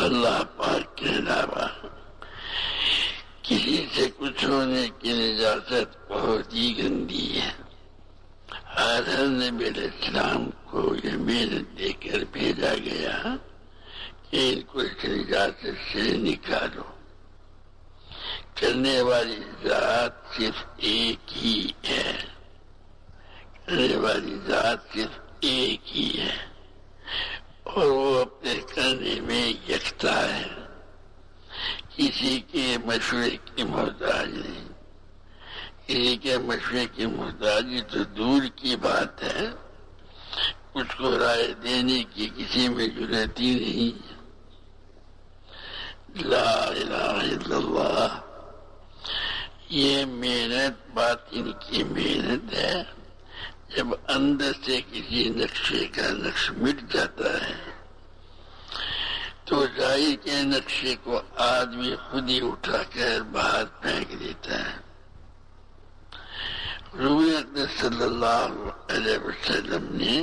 اللہ پاک کے علاوہ کسی سے کچھ ہونے کی اجازت بہت ہی گندی ہے۔ ہر نبی علیہ السلام کو یہ محنت دے کر بھیجا گیا کہ ان کو اس اجازت سے نکالو۔ کرنے والی ذات صرف ایک ہی ہے، کرنے والی ذات صرف ایک ہی ہے، اور وہ اپنے کرنے میں یکتا ہے، کسی کے مشورے کی محتاج نہیں۔ کسی کے مشورے کی محتاجی تو دور کی بات ہے، اس کو رائے دینے کی کسی میں ضرورت ہی نہیں۔ لا الہ الا اللہ، یہ محنت باطن کی محنت ہے۔ جب اندر سے کسی نقشے کا نقش مٹ جاتا ہے تو ظاہر کے نقشے کو آدمی خود ہی اٹھا کر باہر پھینک دیتا ہے۔ حضور اکرم صلی اللہ علیہ وسلم نے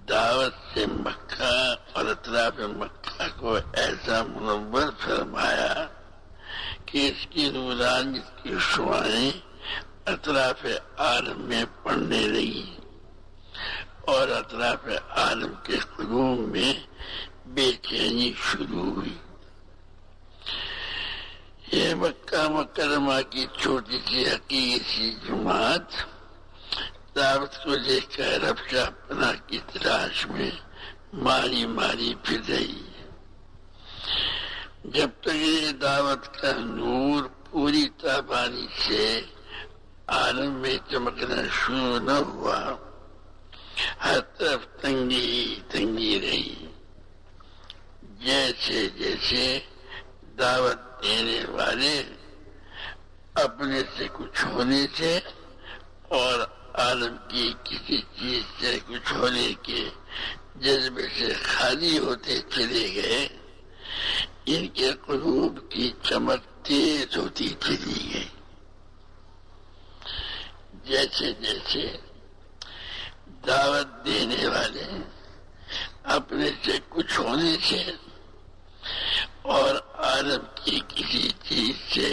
دعوت سے مکہ اور اطراف مکہ کو ایسا منور فرمایا کہ اس کی نورانیت کی شعاعیں اطراف عالم میں پڑنے لگی اور اطراف عالم کے قلوب میں بے چینی شروع ہوئی۔ یہ مکہ مکرمہ کی چھوٹی سی حقیقی سی جماعت دعوت کو لے کر رفشہ پناہ کی تلاش میں ماری ماری پھر رہی ہے۔ جب تک یہ دعوت کا نور پوری تابانی سے عالم میں چمکنا شروع نہ ہوا، ہر طرف تنگی تنگی رہی۔ جیسے جیسے دعوت دینے والے اپنے سے کچھ ہونے سے اور عالم کی کسی چیز سے کچھ ہونے کے جذبے سے خالی ہوتے چلے گئے، ان کے قلوب کی چمک تیز ہوتی چلی گئی۔ جیسے جیسے دعوت دینے والے اپنے سے کچھ ہونے سے اور عالم کی کسی چیز سے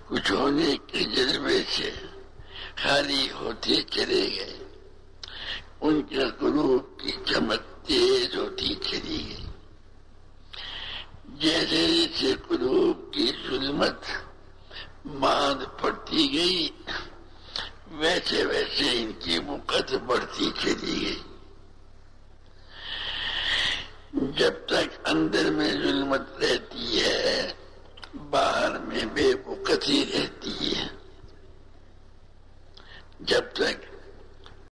کچھ ہونے کے جذبے سے خالی ہوتے چلے گئے، ان کے قلوب کی چمک تیز ہوتی چلی گئی۔ جیسے جیسے قلوب کی ظلمت ماند پڑتی گئی، ویسے ویسے ان کی مقت بڑھتی چلی گئی۔ جب تک اندر میں ظلمت رہتی ہے، باہر میں بے وقتی رہتی ہے۔ جب تک